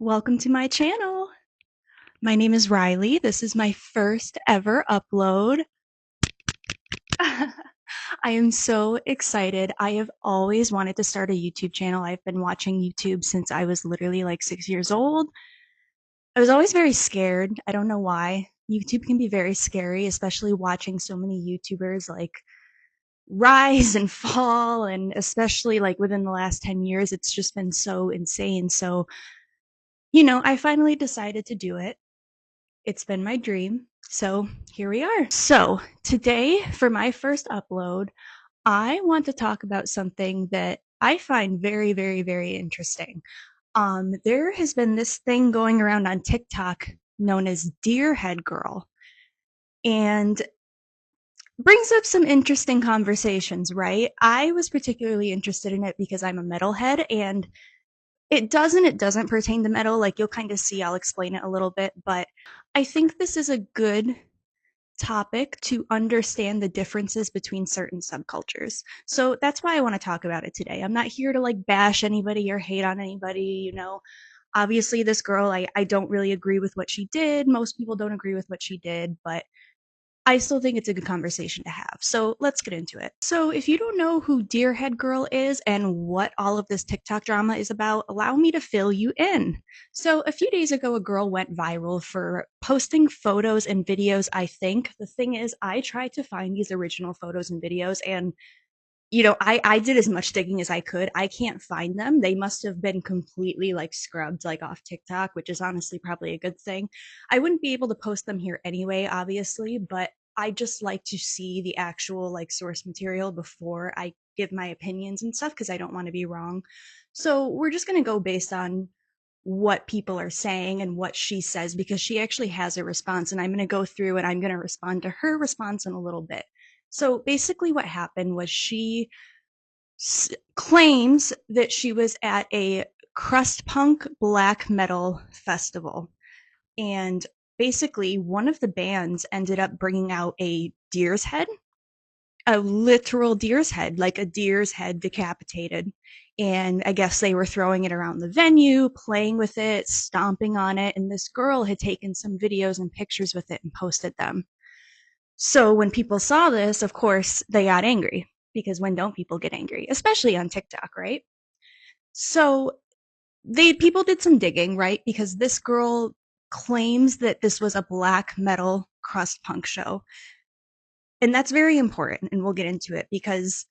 Welcome to my channel. My name is Riley. This is my first ever upload. I am so excited. I have always wanted to start a YouTube channel. I've been watching YouTube since I was literally like 6 years old. I was always very scared. I don't know why. YouTube can be very scary, especially watching so many YouTubers like rise and fall, and especially like within the last 10 years, it's just been so insane. So, I finally decided to do it. It's been my dream. So here we are. So today, for my first upload, I want to talk about something that I find very, very, very interesting. There has been this thing going around on TikTok known as Deerhead Girl, and brings up some interesting conversations, right? I was particularly interested in it because I'm a metalhead, and it doesn't pertain to metal. Like, you'll kind of see, I'll explain it a little bit, but I think this is a good topic to understand the differences between certain subcultures. So that's why I want to talk about it today. I'm not here to like bash anybody or hate on anybody. Obviously, this girl, I don't really agree with what she did. Most people don't agree with what she did, but I still think it's a good conversation to have. So let's get into it. So if you don't know who Deerhead Girl is and what all of this TikTok drama is about, allow me to fill you in. So a few days ago, a girl went viral for posting photos and videos, I think. The thing is, I tried to find these original photos and videos, and I did as much digging as I could. I can't find them. They must have been completely like scrubbed like off TikTok, which is honestly probably a good thing. I wouldn't be able to post them here anyway, obviously, but I just like to see the actual like source material before I give my opinions and stuff because I don't want to be wrong. So we're just going to go based on what people are saying and what she says because she actually has a response, and I'm going to go through and I'm going to respond to her response in a little bit. So basically, what happened was she claims that she was at a crust punk black metal festival. And basically, one of the bands ended up bringing out a deer's head, a literal deer's head, like a deer's head decapitated. And I guess they were throwing it around the venue, playing with it, stomping on it. And this girl had taken some videos and pictures with it and posted them. So when people saw this, of course, they got angry because when don't people get angry, especially on TikTok, right? So they people did some digging, right? Because this girl claims that this was a black metal crust punk show. And that's very important, and we'll get into it because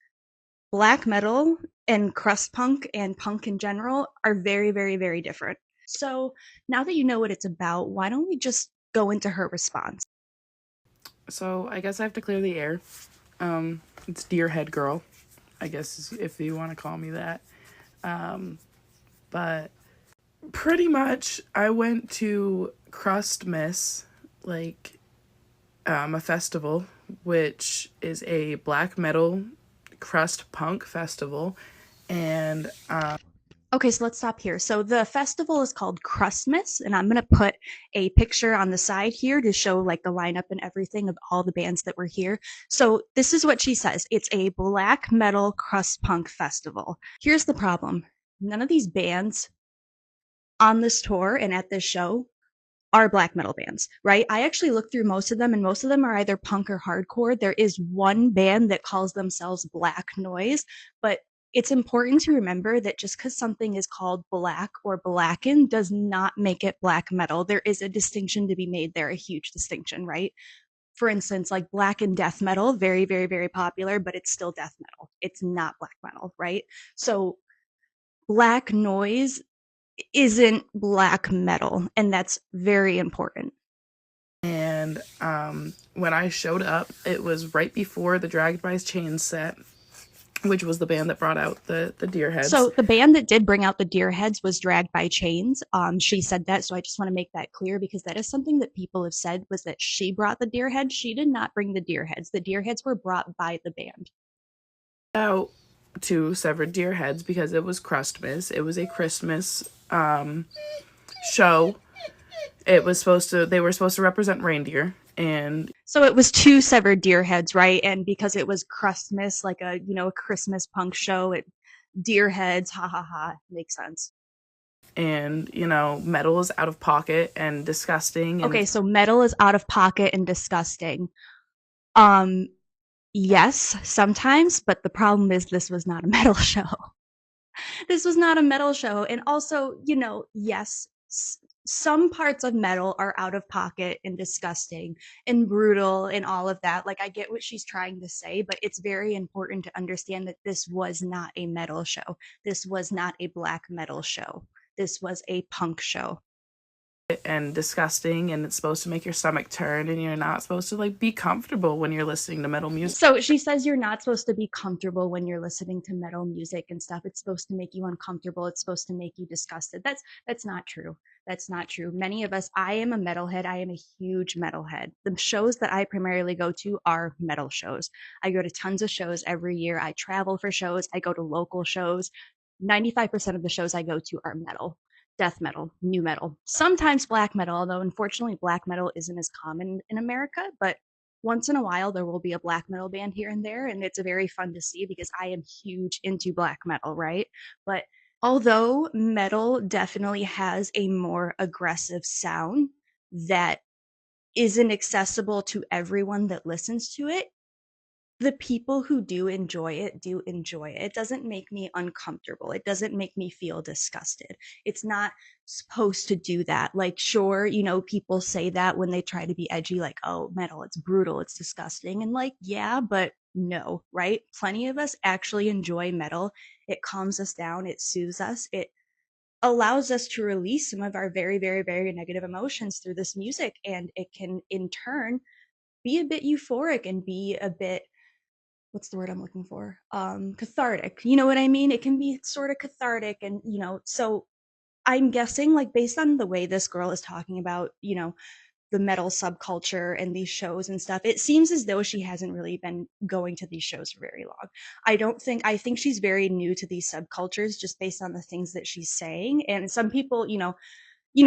black metal and crust punk and punk in general are very, very, very different. So now that you know what it's about, why don't we just go into her response? So I guess I have to clear the air. It's Deerhead Girl, I guess if you want to call me that. But pretty much, I went to Crust Miss, like a festival, which is a black metal crust punk festival, and Okay, so let's stop here. So the festival is called Christmas, and I'm gonna put a picture on the side here to show like the lineup and everything of all the bands that were here. So this is what she says. It's a black metal crust punk festival. Here's the problem. None of these bands on this tour and at this show are black metal bands, right? I actually looked through most of them, and most of them are either punk or hardcore. There is one band that calls themselves Black Noise, but it's important to remember that just because something is called black or blackened does not make it black metal. There is a distinction to be made there, a huge distinction, right? For instance, like black and death metal, very, very, very popular, but it's still death metal. It's not black metal, right? So black noise isn't black metal, and that's very important. and when I showed up, it was right before the Dragged by Chains set, which was the band that brought out the Deerheads. So the band that did bring out the Deerheads was Dragged by Chains. She said that, so I just want to make that clear because that is something that people have said was that she brought the Deerheads. She did not bring the Deerheads. The Deerheads were brought by the band. Out to severed Deerheads because it was Christmas. It was a Christmas show. They were supposed to represent reindeer, and So it was two severed Deerheads, right? And because it was Christmas, like a Christmas punk show, it Deerheads, ha ha ha, makes sense. and metal is out of pocket and disgusting and Okay, so metal is out of pocket and disgusting. Um, yes, sometimes, but the problem is this was not a metal show. This was not a metal show. And also, yes, some parts of metal are out of pocket and disgusting and brutal and all of that. Like, I get what she's trying to say, but it's very important to understand that this was not a metal show. This was not a black metal show. This was a punk show. disgusting, and it's supposed to make your stomach turn, and you're not supposed to like be comfortable when you're listening to metal music. So she says you're not supposed to be comfortable when you're listening to metal music and stuff. It's supposed to make you uncomfortable. It's supposed to make you disgusted. That's not true. That's not true. Many of us, I am a metalhead. I am a huge metalhead. The shows that I primarily go to are metal shows. I go to tons of shows every year. I travel for shows. I go to local shows. 95% of the shows I go to are metal, death metal, new metal, sometimes black metal, although unfortunately black metal isn't as common in America, but once in a while there will be a black metal band here and there, and it's very fun to see because I am huge into black metal, right? But although metal definitely has a more aggressive sound that isn't accessible to everyone that listens to it, the people who do enjoy it. It doesn't make me uncomfortable. It doesn't make me feel disgusted. It's not supposed to do that. Like, sure, people say that when they try to be edgy, like, oh, metal, it's brutal, it's disgusting. And like, yeah, but no, right? Plenty of us actually enjoy metal. It calms us down, it soothes us, it allows us to release some of our very, very, very negative emotions through this music. And it can, in turn, be a bit euphoric and be a bit, what's the word I'm looking for? Cathartic. You know what I mean? It can be sort of cathartic. And, so I'm guessing, like, based on the way this girl is talking about, the metal subculture and these shows and stuff, it seems as though she hasn't really been going to these shows for very long. I think she's very new to these subcultures just based on the things that she's saying. And some people,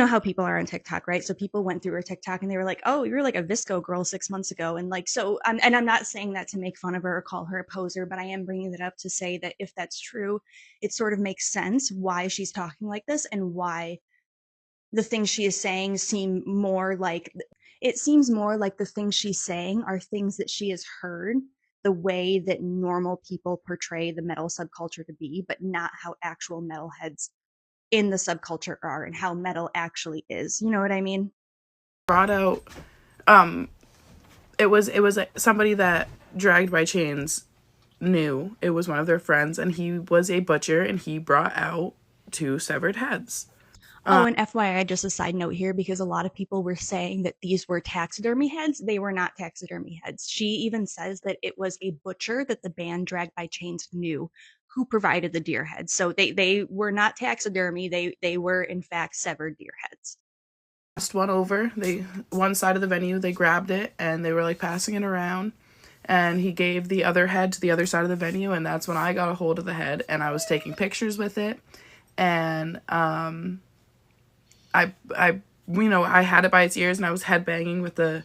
how people are on TikTok, right? So people went through her TikTok and they were like, "Oh, you're like a visco girl 6 months ago," and like, so, and I'm not saying that to make fun of her or call her a poser, but I am bringing it up to say that if that's true, it sort of makes sense why she's talking like this and why the things she is saying seem more like, it seems more like the things she's saying are things that she has heard the way that normal people portray the metal subculture to be, but not how actual metalheads in the subculture are and how metal actually is. You know what I mean? Brought out, um it was somebody that Dragged by Chains knew. It was one of their friends, and he was a butcher, and he brought out two severed heads. Oh, and FYI, just a side note here, because a lot of people were saying that these were taxidermy heads. They were not taxidermy heads. She even says that it was a butcher that the band Dragged by Chains knew who provided the deer heads. So they were not taxidermy. They were in fact severed deer heads. Passed one over. They One side of the venue, they grabbed it and they were like passing it around, and he gave the other head to the other side of the venue, and that's when I got a hold of the head and I was taking pictures with it. And I I had it by its ears, and I was headbanging with the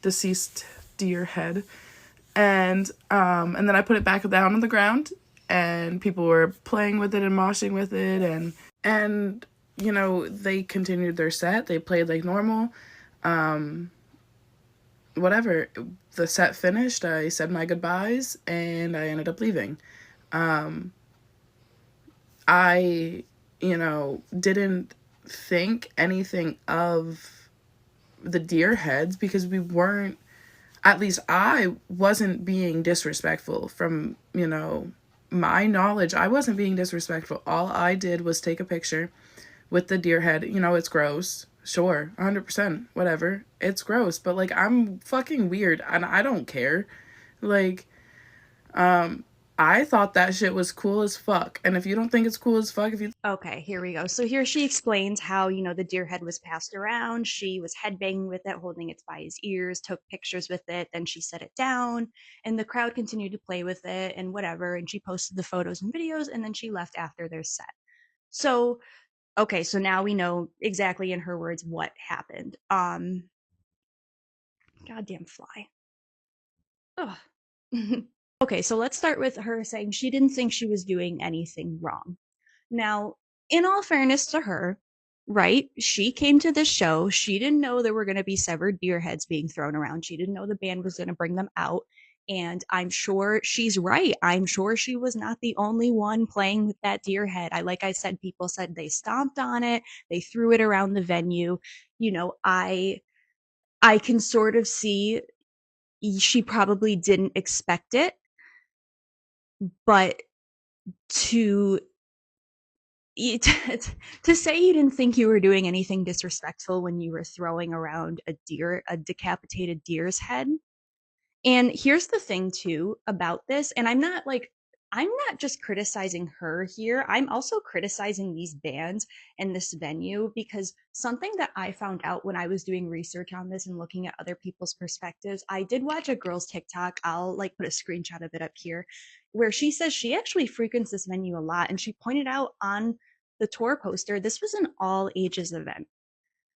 deceased deer head. And then I put it back down on the ground, and people were playing with it and moshing with it, and they continued their set. They played like normal. Whatever. The set finished, I said my goodbyes, and I ended up leaving. I didn't think anything of the deer heads, because we weren't, at least I wasn't being disrespectful. From my knowledge, I wasn't being disrespectful. All I did was take a picture with the deer head. It's gross, sure, 100%, whatever, it's gross, but like, I'm fucking weird and I don't care. Like, I thought that shit was cool as fuck, and if you don't think it's cool as fuck, if you Okay, here we go. So here she explains how, the deer head was passed around. She was headbanging with it, holding it by his ears, took pictures with it. Then she set it down, and the crowd continued to play with it and whatever. And she posted the photos and videos, and then she left after their set. So, okay, so now we know exactly in her words what happened. Goddamn fly. Ugh. Okay, so let's start with her saying she didn't think she was doing anything wrong. Now, in all fairness to her, right? She came to this show. She didn't know there were going to be severed deer heads being thrown around. She didn't know the band was going to bring them out. And I'm sure she's right. I'm sure she was not the only one playing with that deer head. Like I said, people said they stomped on it, they threw it around the venue. You know, I can sort of see she probably didn't expect it, but to to say you didn't think you were doing anything disrespectful when you were throwing around a decapitated deer's head. And here's the thing too about this, and I'm not just criticizing her here. I'm also criticizing these bands and this venue because something that I found out when I was doing research on this and looking at other people's perspectives, I did watch a girl's TikTok. I'll like put a screenshot of it up here where she says she actually frequents this venue a lot and she pointed out on the tour poster this was an all ages event.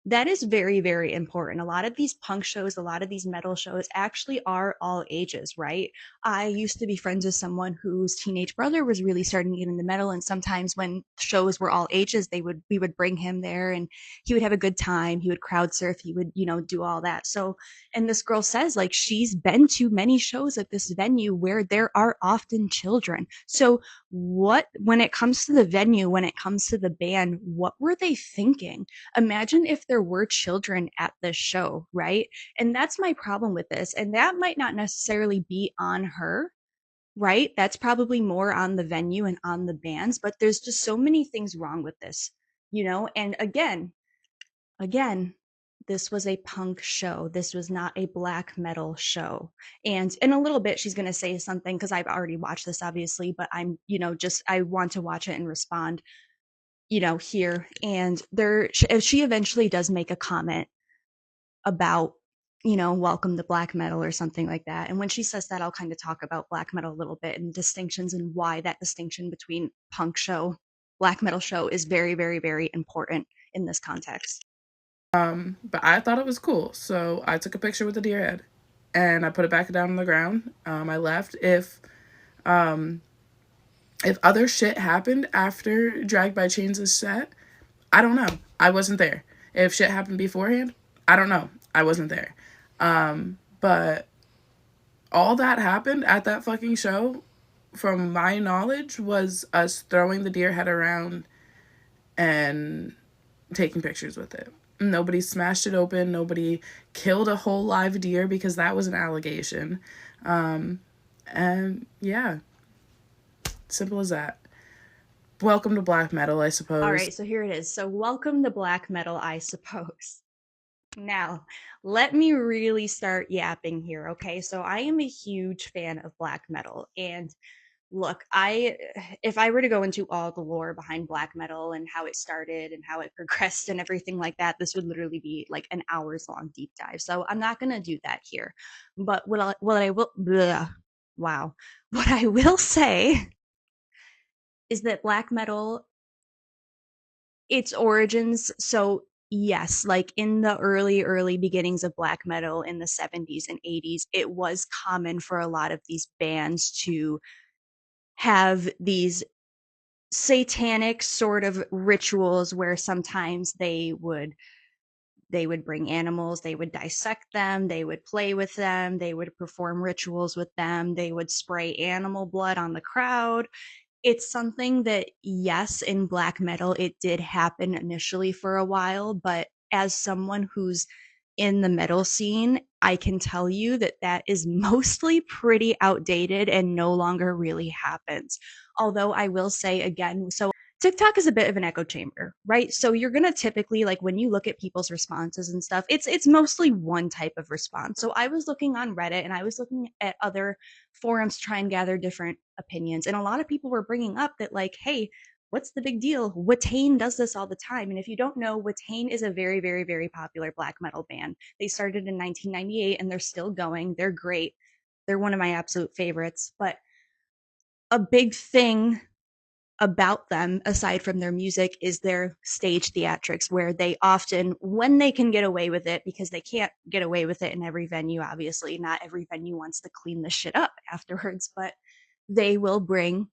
That is very, very important. A lot of these punk shows, a lot of these metal shows actually are all ages, right? I used to be friends with someone whose teenage brother was really starting to get into metal, and sometimes when shows were all ages, we would bring him there and he would have a good time. He would crowd surf, he would, do all that. So, and this girl says like she's been to many shows at this venue where there are often children. So what when it comes to the venue, when it comes to the band, what were they thinking? Imagine if there were children at this show, right? And that's my problem with this. And that might not necessarily be on her, right? That's probably more on the venue and on the bands, but there's just so many things wrong with this, And again, this was a punk show. This was not a black metal show. And in a little bit, she's going to say something because I've already watched this, obviously, but I want to watch it and respond here. And she eventually does make a comment about, welcome to black metal or something like that. And when she says that, I'll kind of talk about black metal a little bit and distinctions and why that distinction between punk show, black metal show is very, very, very important in this context. But I thought it was cool, so I took a picture with the deer head, and I put it back down on the ground. I left. If other shit happened after Dragged by Chains is set, I don't know. I wasn't there. If shit happened beforehand, I don't know. I wasn't there. But all that happened at that fucking show, from my knowledge, was us throwing the deer head around and taking pictures with it. Nobody smashed it open. Nobody killed a whole live deer because that was an allegation. And yeah, simple as that. Welcome to black metal, I All suppose. right, so here it is. So, welcome to black metal, I suppose. Now, let me really start yapping here, okay? So, I am a huge fan of black metal, and look, I if I were to go into all the lore behind black metal and how it started and how it progressed and everything like that, this would literally be like an hours long deep dive. So I'm not gonna do that here. But what I will wow. What I will say is that black metal, its origins, so yes, like in the early beginnings of black metal in the 70s and 80s, it was common for a lot of these bands to have these satanic sort of rituals where sometimes they would bring animals, they would dissect them, they would play with them, they would perform rituals with them, they would spray animal blood on the crowd. It's something that, yes, in black metal it did happen initially for a while, but as someone who's in the metal scene, I can tell you that that is mostly pretty outdated and no longer really happens. Although I will say again, so TikTok is a bit of an echo chamber, right? So you're going to typically, like, when you look at people's responses and stuff, it's mostly one type of response. So I was looking on Reddit and I was looking at other forums to try and gather different opinions, and a lot of people were bringing up that, like, hey, what's the big deal? Watain does this all the time. And if you don't know, Watain is a very, very, very popular black metal band. They started in 1998 and they're still going. They're great. They're one of my absolute favorites. But a big thing about them, aside from their music, is their stage theatrics, where they often, when they can get away with it, because they can't get away with it in every venue, obviously, not every venue wants to clean the shit up afterwards, but they will bring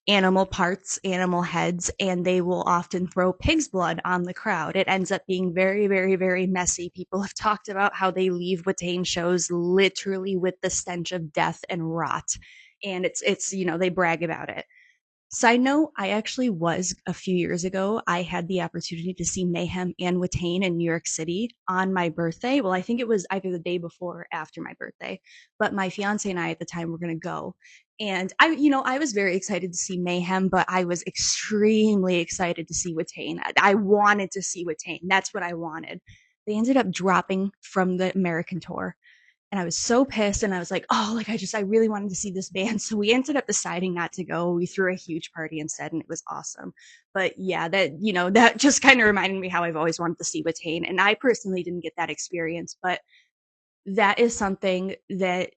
animal parts, animal heads, and they will often throw pig's blood on the crowd. It ends up being very, very, very messy. People have talked about how they leave Watain shows literally with the stench of death and rot. And they brag about it. Side note, I actually was a few years ago. I had the opportunity to see Mayhem and Watain in New York City on my birthday. Well, I think it was either the day before or after my birthday, but my fiance and I at the time were going to go. And I was very excited to see Mayhem, but I was extremely excited to see Watain. I wanted to see Watain. That's what I wanted. They ended up dropping from the American tour, and I was so pissed, and I was like, oh, like I really wanted to see this band. So we ended up deciding not to go. We threw a huge party instead, and it was awesome. But yeah, that just kind of reminded me how I've always wanted to see Watain. And I personally didn't get that experience, but that is something that,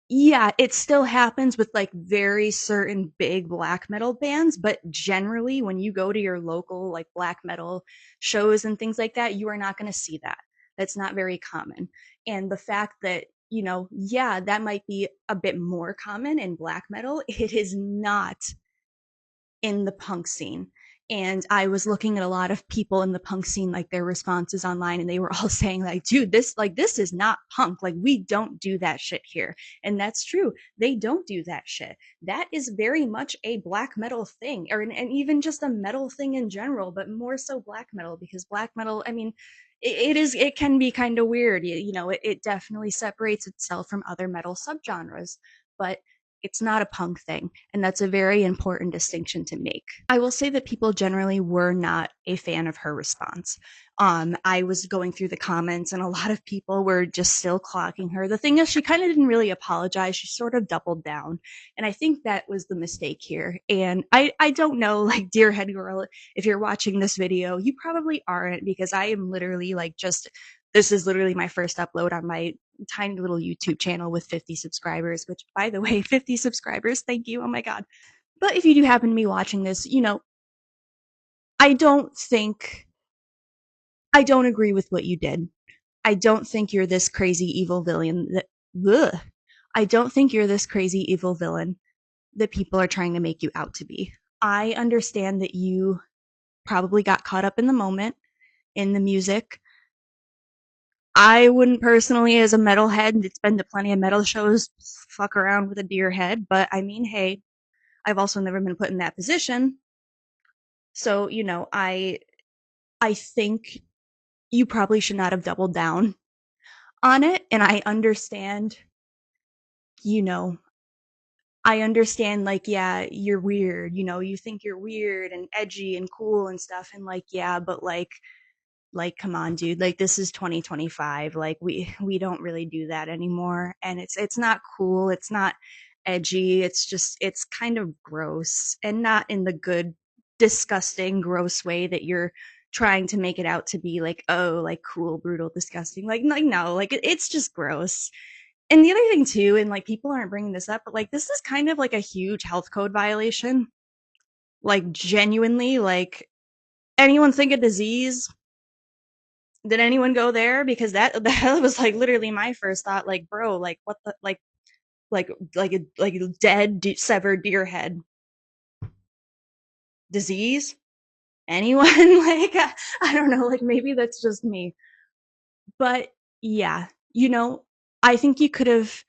yeah, it still happens with like very certain big black metal bands, but generally when you go to your local like black metal shows and things like that, you are not going to see that. That's not very common. And the fact that, yeah, that might be a bit more common in black metal, it is not in the punk scene. And I was looking at a lot of people in the punk scene, like their responses online, and they were all saying, like, dude, this is not punk. Like, we don't do that shit here. And that's true. They don't do that shit. That is very much a black metal thing, and even just a metal thing in general, but more so black metal, because black metal, I mean, it can be kind of weird. It definitely separates itself from other metal subgenres, but it's not a punk thing. And that's a very important distinction to make. I will say that people generally were not a fan of her response. I was going through the comments, and a lot of people were just still clocking her. The thing is, she kind of didn't really apologize. She sort of doubled down. And I think that was the mistake here. And I don't know, like, Deerhead Girl, if you're watching this video, you probably aren't, because I am literally like this is literally my first upload on my tiny little YouTube channel with 50 subscribers, which, by the way, 50 subscribers, thank you. Oh my God. But if you do happen to be watching this, I don't think, I don't agree with what you did. I don't think you're this crazy evil villain that, ugh, I don't think you're this crazy evil villain that people are trying to make you out to be. I understand that you probably got caught up in the moment, in the music. I wouldn't personally, as a metalhead, it's been to plenty of metal shows, fuck around with a deer head, but I mean, hey, I've also never been put in that position. So, I think you probably should not have doubled down on it. And you know, I understand, like, yeah, you're weird, you think you're weird and edgy and cool and stuff. And like, yeah, but like, come on, dude, like, this is 2025. Like, we don't really do that anymore. And it's not cool. It's not edgy. It's kind of gross, and not in the good, disgusting, gross way that you're trying to make it out to be, like, oh, like, cool, brutal, disgusting. Like no, like, it's just gross. And the other thing too, and like, people aren't bringing this up, but like, this is kind of like a huge health code violation. Like, genuinely, like, anyone think a disease? Did anyone go there? Because that was like literally my first thought. Like, bro, like, what the, like a dead severed deer head disease? Anyone? Like, I don't know. Like, maybe that's just me. But yeah, I think you could have.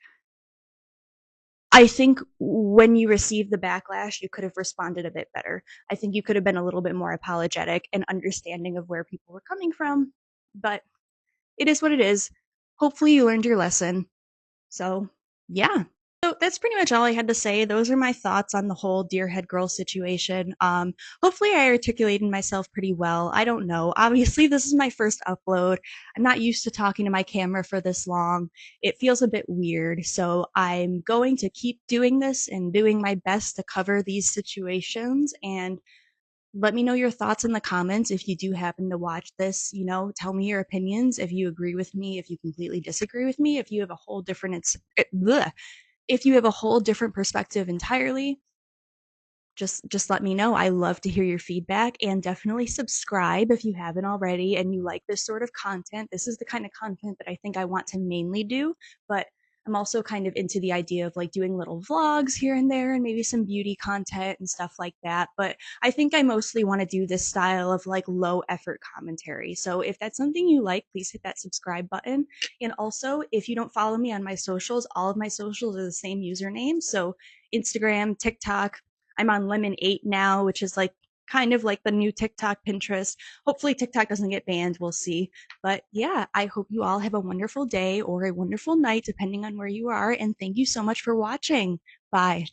I think when you received the backlash, you could have responded a bit better. I think you could have been a little bit more apologetic and understanding of where people were coming from. But it is what it is. Hopefully, you learned your lesson. So, yeah. So that's pretty much all I had to say. Those are my thoughts on the whole Deerhead Girl situation. Hopefully I articulated myself pretty well. I don't know. Obviously, this is my first upload. I'm not used to talking to my camera for this long. It feels a bit weird. So I'm going to keep doing this and doing my best to cover these situations. And let me know your thoughts in the comments if you do happen to watch this. Tell me your opinions, if you agree with me, if you completely disagree with me, if you have a whole different if you have a whole different perspective entirely. Just let me know. I love to hear your feedback, and definitely subscribe if you haven't already and you like this sort of content. This is the kind of content that I think I want to mainly do, but I'm also kind of into the idea of like doing little vlogs here and there and maybe some beauty content and stuff like that. But I think I mostly want to do this style of like low effort commentary. So if that's something you like, please hit that subscribe button. And also, if you don't follow me on my socials, all of my socials are the same username. So Instagram, TikTok, I'm on Lemon8 now, which is like kind of like the new TikTok, Pinterest. Hopefully, TikTok doesn't get banned. We'll see. But yeah, I hope you all have a wonderful day or a wonderful night, depending on where you are. And thank you so much for watching. Bye.